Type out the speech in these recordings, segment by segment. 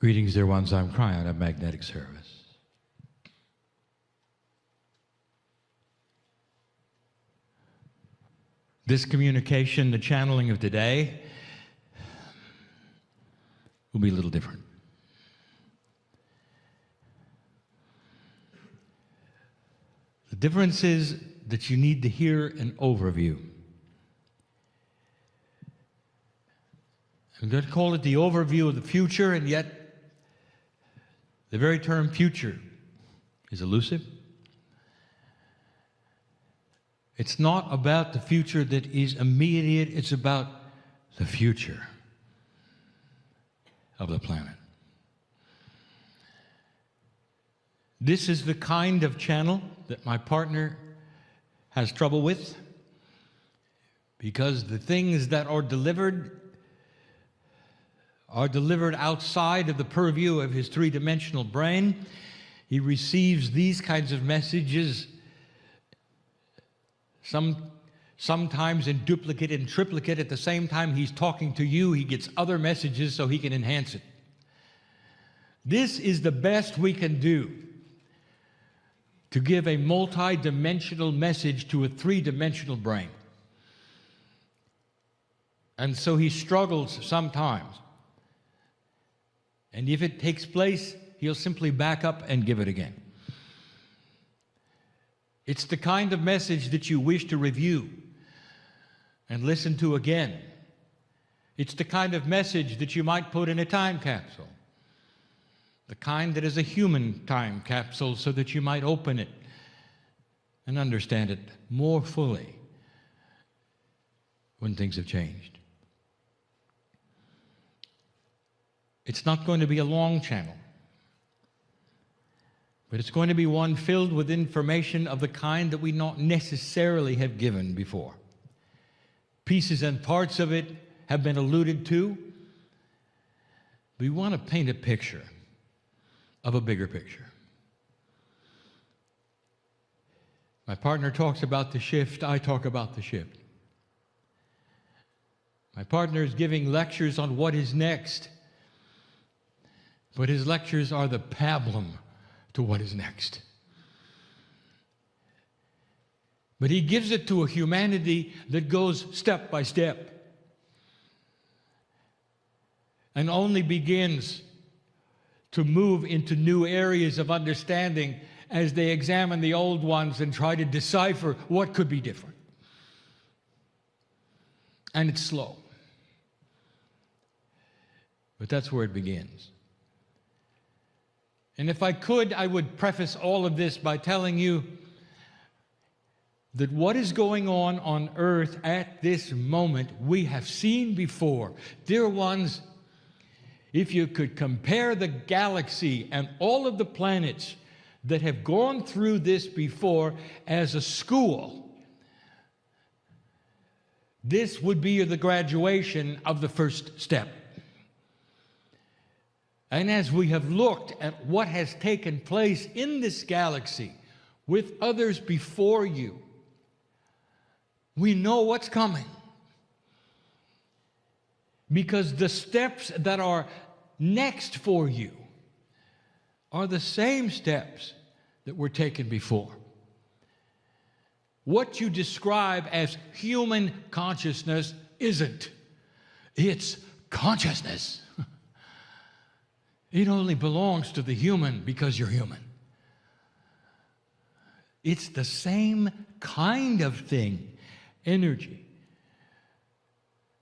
Greetings, dear ones. I'm KRYON of Magnetic Service. This communication, the channeling of today, will be a little different. The difference is that you need to hear an overview. I'm going to call it the overview of the future, and yet the very term future is elusive. It's not about the future that is immediate, it's about the future of the planet. This is the kind of channel that my partner has trouble with, because the things that are delivered outside of the purview of his three-dimensional brain. He receives these kinds of messages sometimes in duplicate and triplicate. At the same time he's talking to you, he gets other messages so he can enhance it. This is the best we can do to give a multi-dimensional message to a three-dimensional brain. And so he struggles sometimes. And if it takes place, he'll simply back up and give it again. It's the kind of message that you wish to review and listen to again. It's the kind of message that you might put in a time capsule. The kind that is a human time capsule, so that you might open it and understand it more fully when things have changed. It's not going to be a long channel, but it's going to be one filled with information of the kind that we not necessarily have given before. Pieces and parts of it have been alluded to. We want to paint a picture of a bigger picture. My partner talks about the shift, I talk about the shift. My partner is giving lectures on what is next, but his lectures are the pablum to what is next. But he gives it to a humanity that goes step by step and only begins to move into new areas of understanding as they examine the old ones and try to decipher what could be different. And it's slow. But that's where it begins. And if I could, I would preface all of this by telling you that what is going on Earth at this moment, we have seen before. Dear ones, if you could compare the galaxy and all of the planets that have gone through this before as a school, this would be the graduation of the first step. And as we have looked at what has taken place in this galaxy with others before you, we know what's coming. Because the steps that are next for you are the same steps that were taken before. What you describe as human consciousness isn't. It's consciousness. It only belongs to the human because you're human. It's the same kind of thing, energy.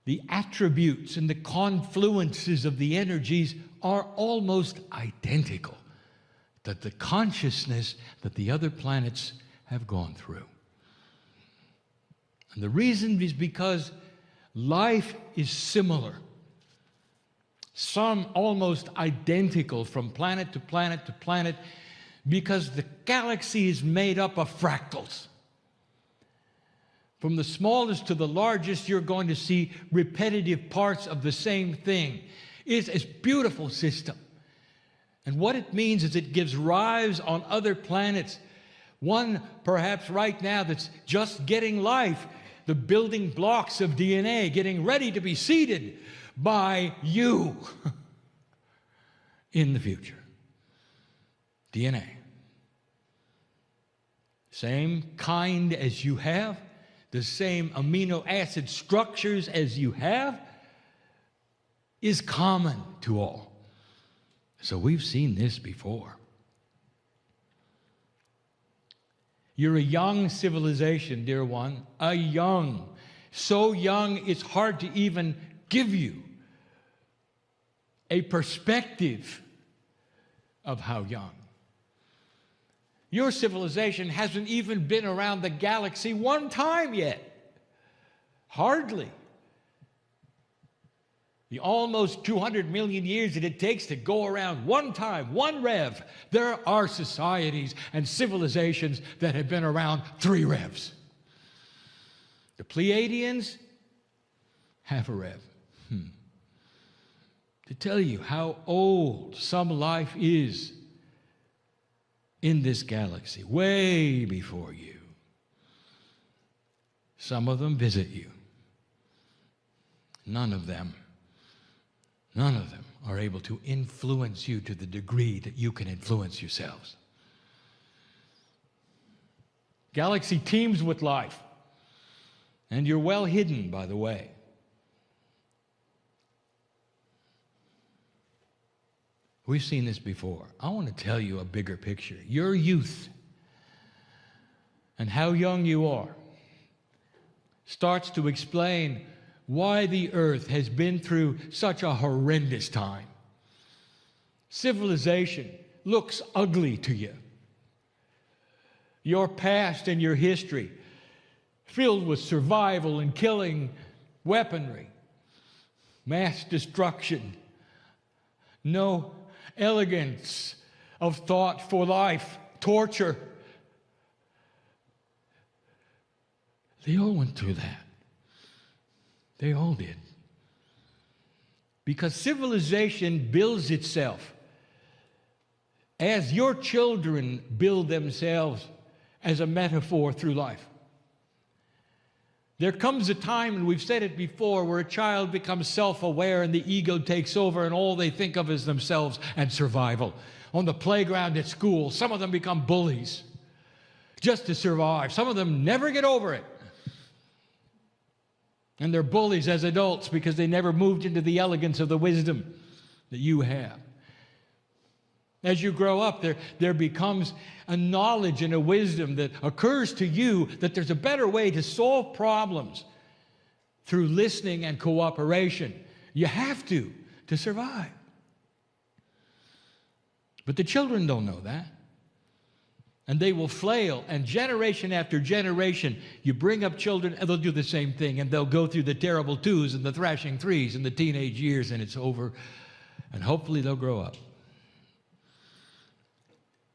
The attributes and the confluences of the energies are almost identical to the consciousness that the other planets have gone through. And the reason is because life is similar. Some almost identical from planet to planet to planet, because the galaxy is made up of fractals. From the smallest to the largest, you're going to see repetitive parts of the same thing. It's a beautiful system. And what it means is it gives rise on other planets. One, perhaps right now, that's just getting life, the building blocks of DNA, getting ready to be seeded by you. in the future. DNA. Same kind as you have, the same amino acid structures as you have, is common to all. So we've seen this before. You're a young civilization, dear one, so young it's hard to even give you a perspective of how young. Your civilization hasn't even been around the galaxy one time yet. Hardly. The almost 200 million years that it takes to go around one time, one rev. There are societies and civilizations that have been around 3 revs. The Pleiadians, half a rev. To tell you how old some life is in this galaxy, way before you. Some of them visit you. None of them are able to influence you to the degree that you can influence yourselves. Galaxy teems with life, and you're well hidden, by the way. We've seen this before. I want to tell you a bigger picture. Your youth and how young you are starts to explain why the earth has been through such a horrendous time. Civilization looks ugly to you. Your past and your history filled with survival and killing, weaponry, mass destruction, no elegance of thought for life, torture. They all went through that. They all did. Because civilization builds itself as your children build themselves as a metaphor through life. There comes a time, and we've said it before, where a child becomes self-aware and the ego takes over and all they think of is themselves and survival. On the playground at school, some of them become bullies just to survive. Some of them never get over it. And they're bullies as adults because they never moved into the elegance of the wisdom that you have. As you grow up, there becomes a knowledge and a wisdom that occurs to you that there's a better way to solve problems through listening and cooperation. You have to survive. But the children don't know that. And they will flail, and generation after generation, you bring up children, and they'll do the same thing, and they'll go through the terrible 2s and the thrashing 3s and the teenage years, and it's over, and hopefully they'll grow up.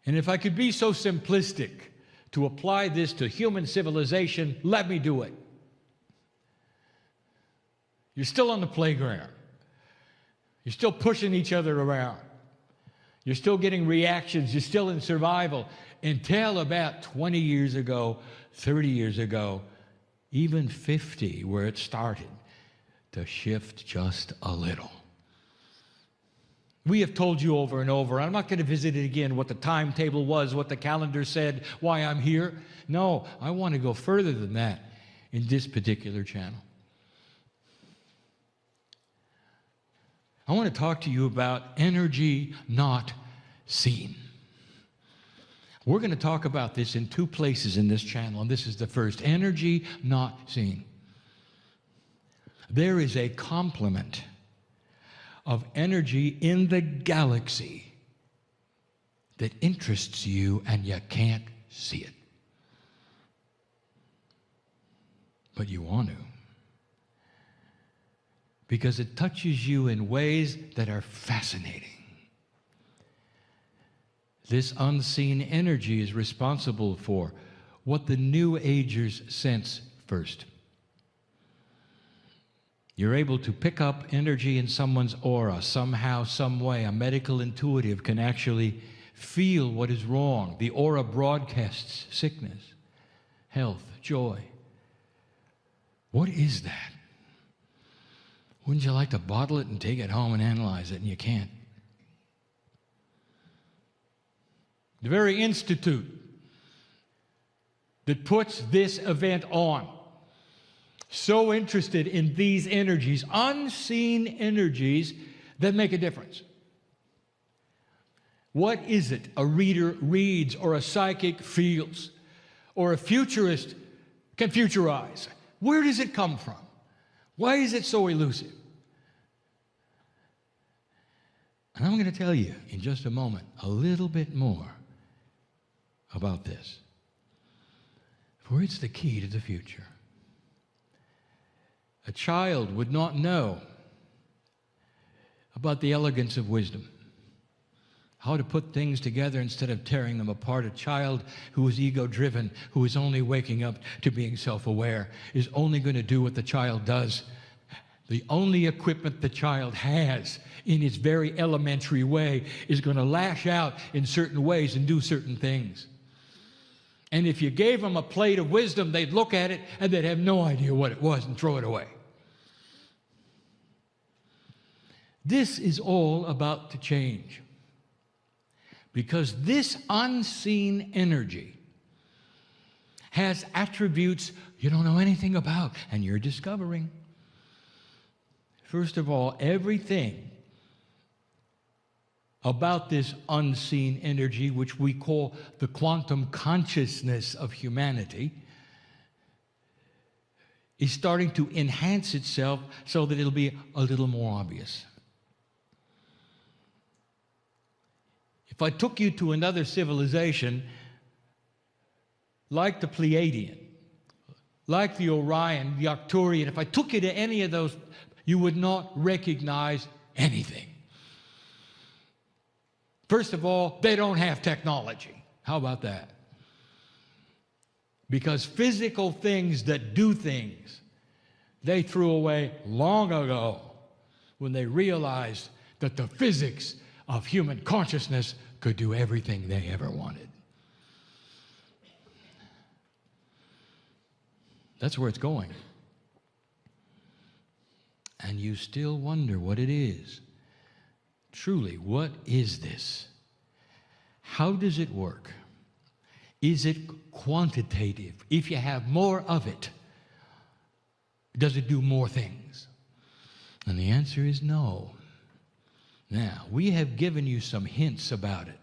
And if I could be so simplistic to apply this to human civilization, let me do it. You're still on the playground. You're still pushing each other around. You're still getting reactions. You're still in survival. Until about 20 years ago, 30 years ago, even 50, where it started to shift just a little. We have told you over and over, I'm not going to visit it again, what the timetable was, what the calendar said, why I'm here. No, I want to go further than that in this particular channel. I want to talk to you about energy not seen. We're going to talk about this in 2 places in this channel, and this is the first. Energy not seen. There is a complement of energy in the galaxy that interests you, and you can't see it. But you want to. Because it touches you in ways that are fascinating. This unseen energy is responsible for what the New Agers sense first. You're able to pick up energy in someone's aura somehow, some way. A medical intuitive can actually feel what is wrong. The aura broadcasts sickness, health, joy. What is that? Wouldn't you like to bottle it and take it home and analyze it, and you can't? the very institute that puts this event on, so interested in these energies, unseen energies that make a difference. What is it a reader reads, or a psychic feels, or a futurist can futurize? Where does it come from? Why is it so elusive? And I'm going to tell you in just a moment a little bit more about this. For it's the key to the future. A child would not know about the elegance of wisdom, how to put things together instead of tearing them apart. A child who is ego-driven, who is only waking up to being self-aware, is only going to do what the child does. The only equipment the child has in its very elementary way is going to lash out in certain ways and do certain things. And if you gave them a plate of wisdom, they'd look at it and they'd have no idea what it was and throw it away. This is all about to change. Because this unseen energy has attributes you don't know anything about, and you're discovering. First of all, everything about this unseen energy, which we call the quantum consciousness of humanity, is starting to enhance itself so that it'll be a little more obvious. If I took you to another civilization, like the Pleiadian, like the Orion, the Arcturian, if I took you to any of those, you would not recognize anything. First of all, they don't have technology. How about that? Because physical things that do things, they threw away long ago when they realized that the physics of human consciousness could do everything they ever wanted. That's where it's going. And you still wonder what it is. Truly, what is this? How does it work? Is it quantitative? If you have more of it, does it do more things? And the answer is no. Now, we have given you some hints about it.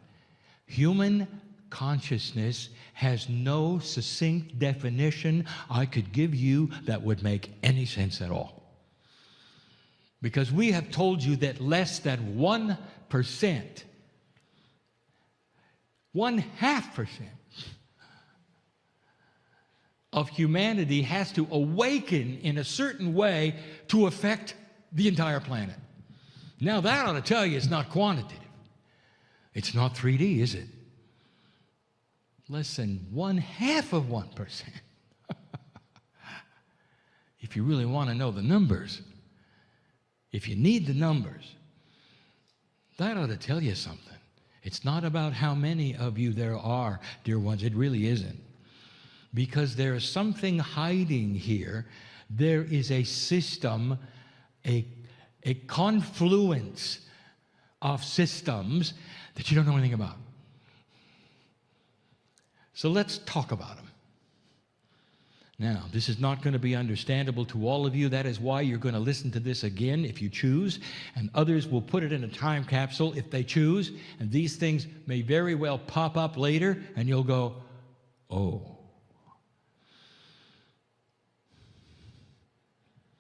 Human consciousness has no succinct definition I could give you that would make any sense at all. Because we have told you that less than 1%, 0.5% of humanity has to awaken in a certain way to affect the entire planet. Now that ought to tell you it's not quantitative. It's not 3D, is it? Less than 0.5%. If you really want to know the numbers, if you need the numbers, that ought to tell you something. It's not about how many of you there are, dear ones. It really isn't. Because there is something hiding here. There is a system, a confluence of systems that you don't know anything about. So let's talk about them. Now, this is not going to be understandable to all of you. That is why you're going to listen to this again if you choose, and others will put it in a time capsule if they choose, and these things may very well pop up later, and you'll go, oh.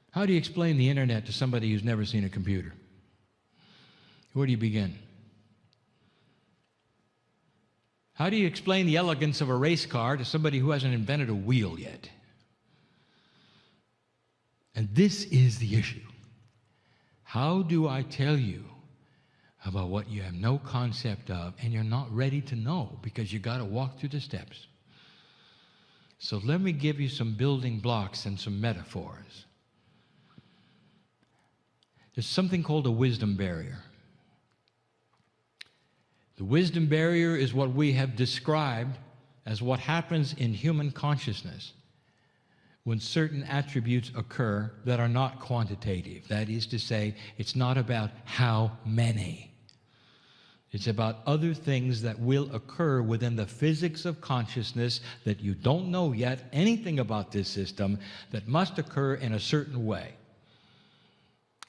How do you explain the internet to somebody who's never seen a computer? Where do you begin? How do you explain the elegance of a race car to somebody who hasn't invented a wheel yet? And this is the issue. How do I tell you about what you have no concept of and you're not ready to know because you got to walk through the steps? So let me give you some building blocks and some metaphors. There's something called a wisdom barrier. The wisdom barrier is what we have described as what happens in human consciousness when certain attributes occur that are not quantitative. That is to say, it's not about how many. It's about other things that will occur within the physics of consciousness that you don't know yet anything about this system, that must occur in a certain way.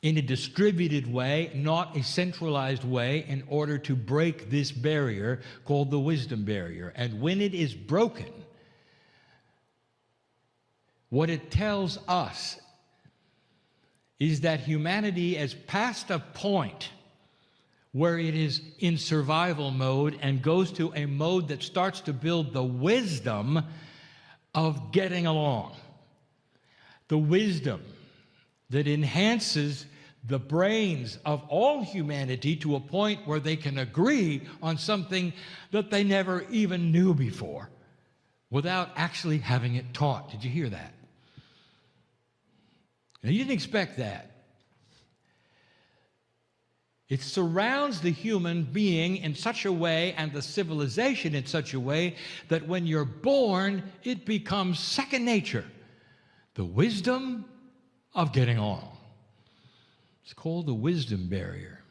In a distributed way, not a centralized way, in order to break this barrier called the wisdom barrier. And when it is broken, what it tells us is that humanity has passed a point where it is in survival mode and goes to a mode that starts to build the wisdom of getting along. The wisdom that enhances the brains of all humanity to a point where they can agree on something that they never even knew before without actually having it taught. Did you hear that? Now, you didn't expect that. It surrounds the human being in such a way, and the civilization in such a way, that when you're born, it becomes second nature. The wisdom of getting along. It's called the wisdom barrier.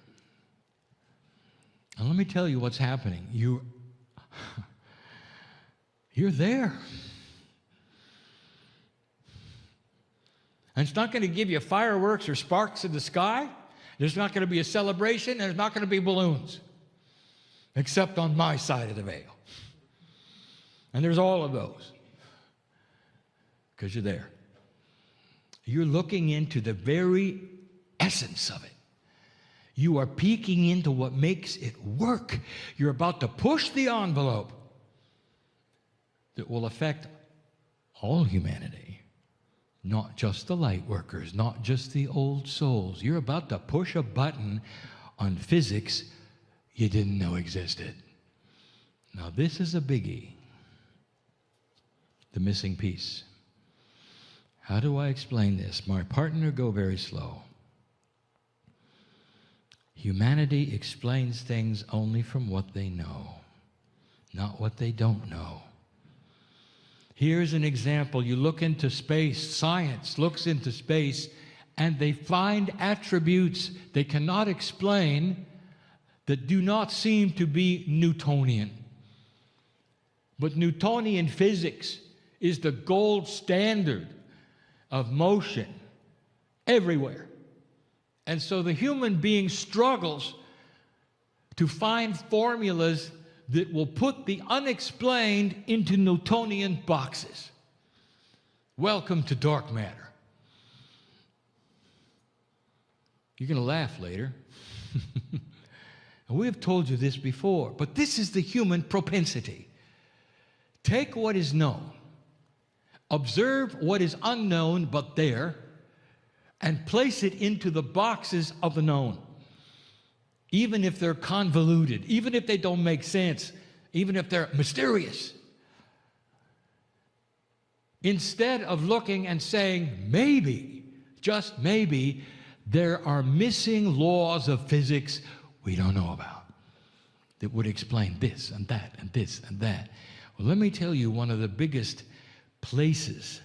And let me tell you what's happening. You're there. And it's not going to give you fireworks or sparks in the sky. There's not going to be a celebration, and there's not going to be balloons, except on my side of the veil. And there's all of those, because you're there. You're looking into the very essence of it. You are peeking into what makes it work. You're about to push the envelope that will affect all humanity. Not just the light workers, not just the old souls. You're about to push a button on physics you didn't know existed. Now, this is a biggie. The missing piece. How do I explain this? My partner, go very slow. Humanity explains things only from what they know, not what they don't know. Here's an example. You look into space, science looks into space, and they find attributes they cannot explain that do not seem to be Newtonian. But Newtonian physics is the gold standard of motion everywhere. And so the human being struggles to find formulas that will put the unexplained into Newtonian boxes. Welcome to dark matter. You're going to laugh later. And we have told you this before, but this is the human propensity. Take what is known, observe what is unknown but there, and place it into the boxes of the known. Even if they're convoluted, even if they don't make sense, even if they're mysterious. Instead of looking and saying, maybe, just maybe, there are missing laws of physics we don't know about that would explain this and that and this and that. Well, let me tell you one of the biggest places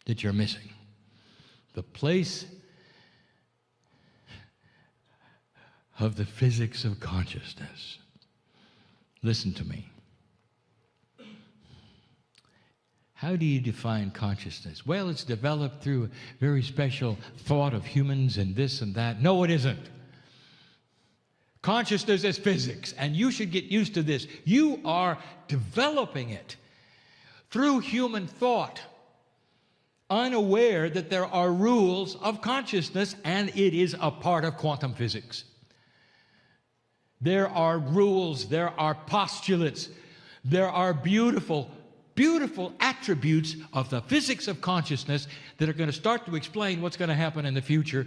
that you're missing. The place of the physics of consciousness. Listen to me. How do you define consciousness? Well, it's developed through a very special thought of humans and this and that. No, it isn't. Consciousness is physics, and you should get used to this. You are developing it through human thought, unaware that there are rules of consciousness, and it is a part of quantum physics. There are rules, there are postulates, there are beautiful attributes of the physics of consciousness that are going to start to explain what's going to happen in the future,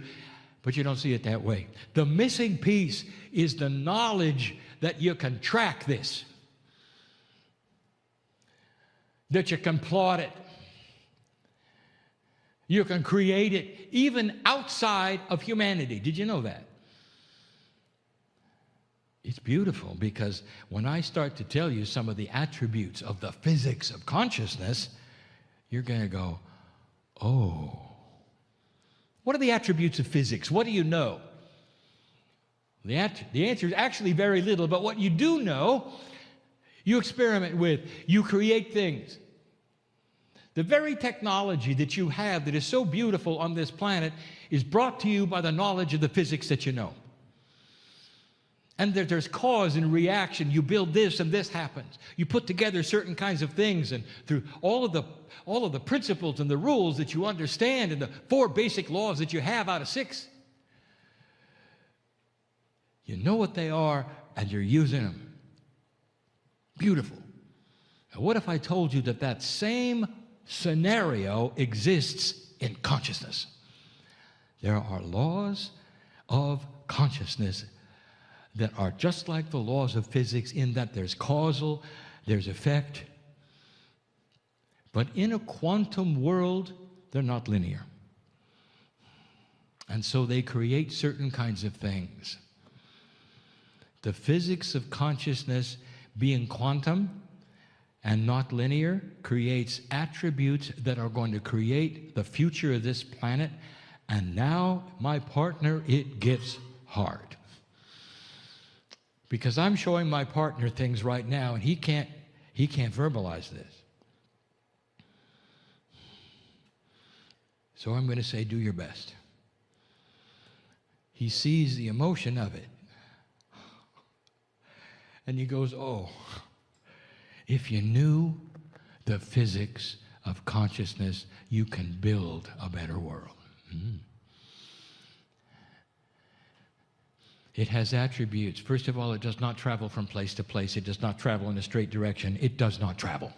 but you don't see it that way. The missing piece is the knowledge that you can track this, that you can plot it, you can create it, even outside of humanity. Did you know that? It's beautiful, because when I start to tell you some of the attributes of the physics of consciousness, you're going to go, oh. What are the attributes of physics? What do you know? The answer is actually very little, but what you do know, you experiment with, you create things. The very technology that you have that is so beautiful on this planet is brought to you by the knowledge of the physics that you know. And there's cause and reaction. You build this and this happens. You put together certain kinds of things, and through all of the principles and the rules that you understand and the 4 basic laws that you have out of 6, you know what they are and you're using them. Beautiful. Now, what if I told you that that same scenario exists in consciousness? There are laws of consciousness that are just like the laws of physics in that there's causal, there's effect. But in a quantum world, they're not linear. And so they create certain kinds of things. The physics of consciousness, being quantum and not linear, creates attributes that are going to create the future of this planet. And now, my partner, it gets hard. Because I'm showing my partner things right now, and he can't verbalize this. So I'm going to say, do your best. He sees the emotion of it. And he goes, oh, if you knew the physics of consciousness, you can build a better world. It has attributes. First of all, it does not travel from place to place. It does not travel in a straight direction. It does not travel.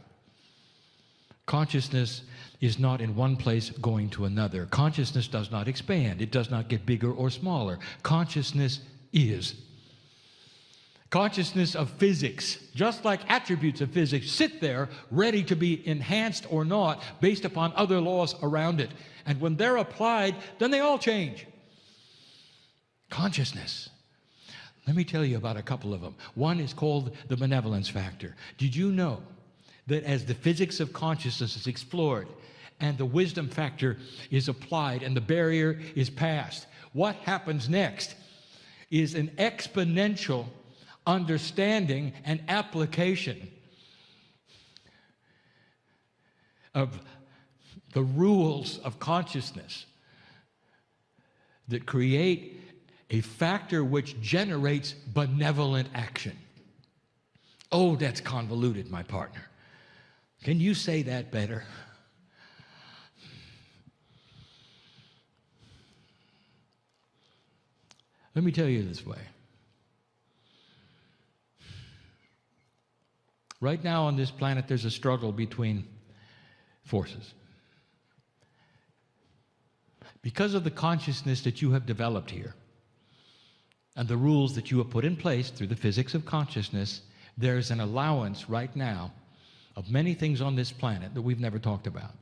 Consciousness is not in one place going to another. Consciousness does not expand. It does not get bigger or smaller. Consciousness is. Consciousness of physics, just like attributes of physics, sit there ready to be enhanced or not based upon other laws around it. And when they're applied, then they all change. Consciousness. Let me tell you about a couple of them. One is called the benevolence factor. Did you know that as the physics of consciousness is explored and the wisdom factor is applied and the barrier is passed, what happens next is an exponential understanding and application of the rules of consciousness that create a factor which generates benevolent action. Oh, that's convoluted, my partner. Can you say that better? Let me tell you this way. Right now on this planet, there's a struggle between forces. Because of the consciousness that you have developed here, and the rules that you have put in place through the physics of consciousness, there's an allowance right now of many things on this planet that we've never talked about.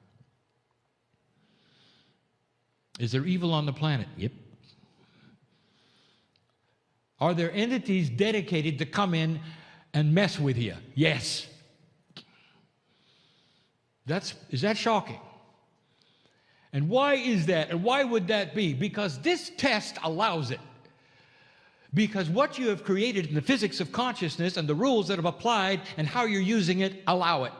Is there evil on the planet? Yep. Are there entities dedicated to come in and mess with you? Yes. Is that shocking? And why is that? And why would that be? Because this test allows it. Because what you have created in the physics of consciousness and the rules that have applied and how you're using it allow it.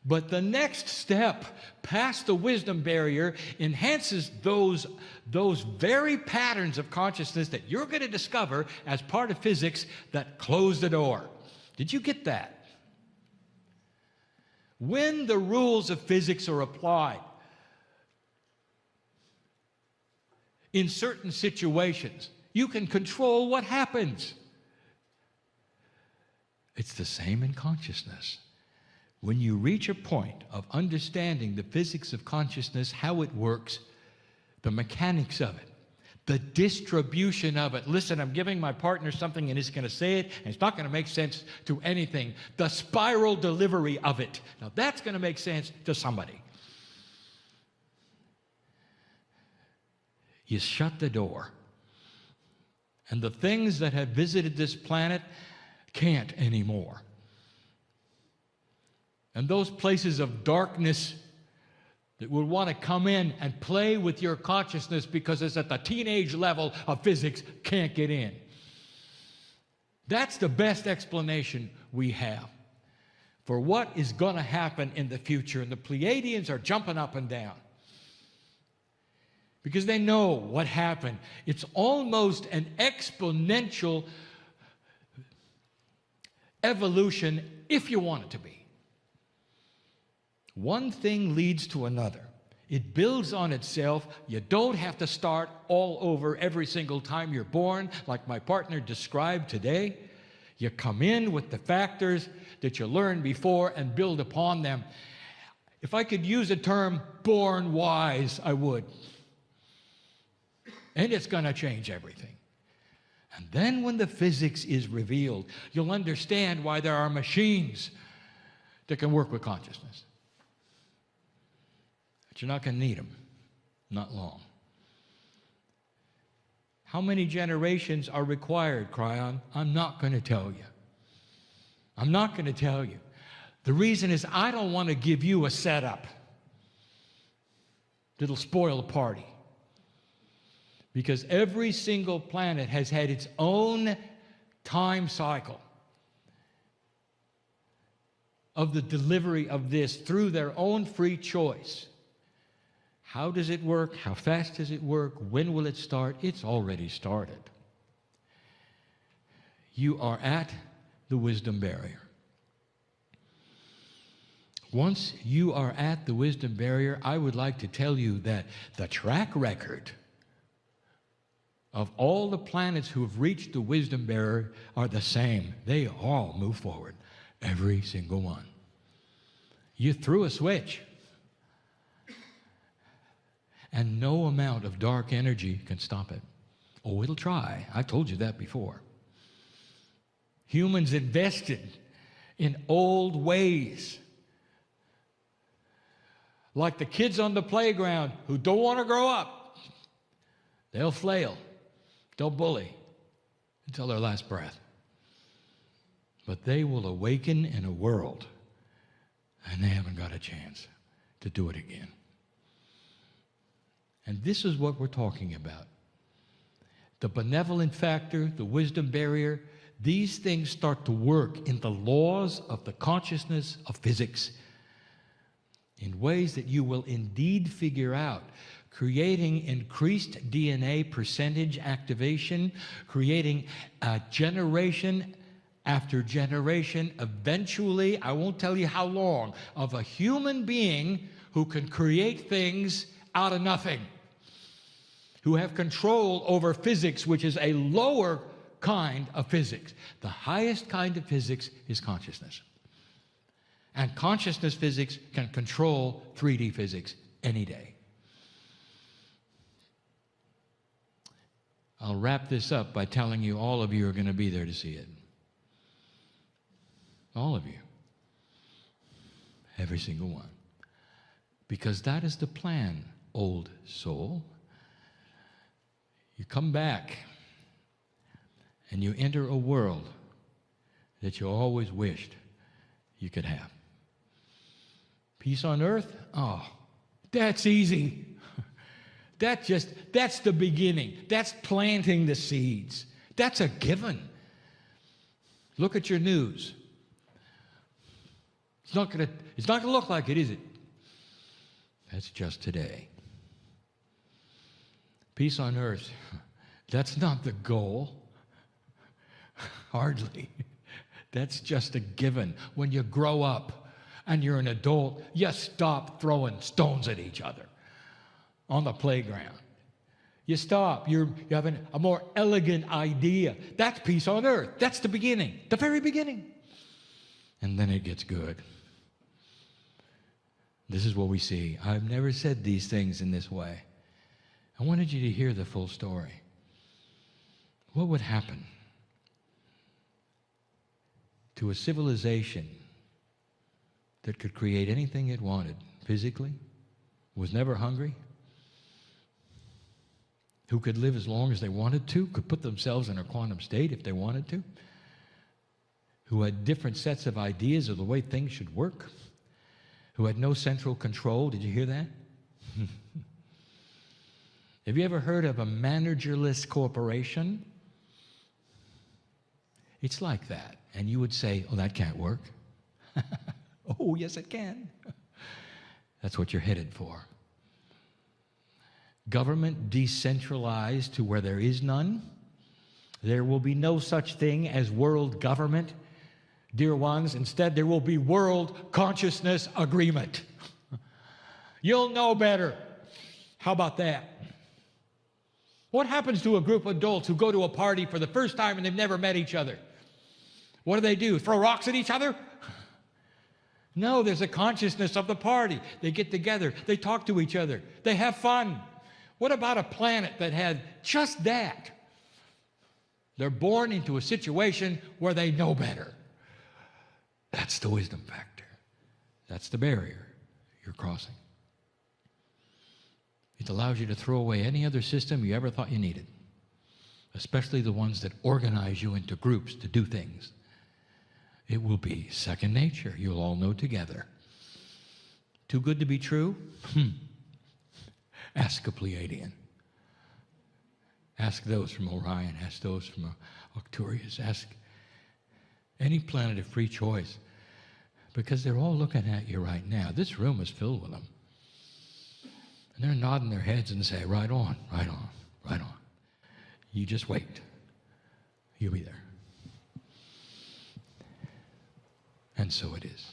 But the next step past the wisdom barrier enhances those very patterns of consciousness that you're going to discover as part of physics that close the door. Did you get that? When the rules of physics are applied in certain situations, you can control what happens. It's the same in consciousness. When you reach a point of understanding the physics of consciousness, how it works, the mechanics of it, the distribution of it. Listen, I'm giving my partner something and he's going to say it, and it's not going to make sense to anything. The spiral delivery of it. Now that's going to make sense to somebody. You shut the door. And the things that have visited this planet can't anymore. And those places of darkness that would want to come in and play with your consciousness because it's at the teenage level of physics, can't get in. That's the best explanation we have for what is going to happen in the future. And the Pleiadians are jumping up and down because they know what happened. It's almost an exponential evolution, if you want it to be. One thing leads to another. It builds on itself. You don't have to start all over every single time you're born, like my partner described today. You come in with the factors that you learned before and build upon them. If I could use a term, born wise, I would. And it's going to change everything. And then when the physics is revealed, you'll understand why there are machines that can work with consciousness. But you're not going to need them. Not long. How many generations are required, KRYON? I'm not going to tell you. I'm not going to tell you. The reason is I don't want to give you a setup that'll spoil the party. Because every single planet has had its own time cycle of the delivery of this through their own free choice. How does it work? How fast does it work? When will it start? It's already started. You are at the wisdom barrier. Once you are at the wisdom barrier, I would like to tell you that the track record of all the planets who have reached the wisdom barrier are the same. They all move forward, every single one. You threw a switch, and no amount of dark energy can stop it. Oh, it'll try. I told you that before. Humans invested in old ways, like the kids on the playground who don't want to grow up. They'll flail. They'll bully until their last breath. But they will awaken in a world, and they haven't got a chance to do it again. And this is what we're talking about. The benevolent factor, the wisdom barrier, these things start to work in the laws of the consciousness of physics in ways that you will indeed figure out, creating increased DNA percentage activation, creating a generation after generation, eventually, I won't tell you how long, of a human being who can create things out of nothing, who have control over physics, which is a lower kind of physics. The highest kind of physics is consciousness. And consciousness physics can control 3D physics any day. I'll wrap this up by telling you all of you are going to be there to see it. All of you. Every single one. Because that is the plan, old soul. You come back and you enter a world that you always wished you could have. Peace on earth? Oh, that's easy. That's the beginning. That's planting the seeds. That's a given. Look at your news. It's not going to look like it, is it? That's just today. Peace on earth. That's not the goal. Hardly. That's just a given. When you grow up and you're an adult, you stop throwing stones at each other on the playground. You stop. You have a more elegant idea. That's peace on earth. That's the beginning, the very beginning. And then it gets good. This is what we see. I've never said these things in this way. I wanted you to hear the full story. What would happen to a civilization that could create anything it wanted physically, was never hungry, who could live as long as they wanted to, could put themselves in a quantum state if they wanted to, who had different sets of ideas of the way things should work, who had no central control? Did you hear that? Have you ever heard of a managerless corporation? It's like that. And you would say, oh, that can't work. Oh, yes, it can. That's what you're headed for. Government decentralized to where there is none. There will be no such thing as world government, dear ones. Instead, there will be world consciousness agreement. You'll know better. How about that? What happens to a group of adults who go to a party for the first time and they've never met each other? What do? Throw rocks at each other? No, there's a consciousness of the party. They get together. They talk to each other. They have fun. What about a planet that had just that? They're born into a situation where they know better. That's the wisdom factor. That's the barrier you're crossing. It allows you to throw away any other system you ever thought you needed, especially the ones that organize you into groups to do things. It will be second nature. You'll all know together. Too good to be true? Ask a Pleiadian. Ask those from Orion. Ask those from Arcturus. Ask any planet of free choice, because they're all looking at you right now. This room is filled with them. And they're nodding their heads and say, right on, right on, right on. You just wait. You'll be there. And so it is.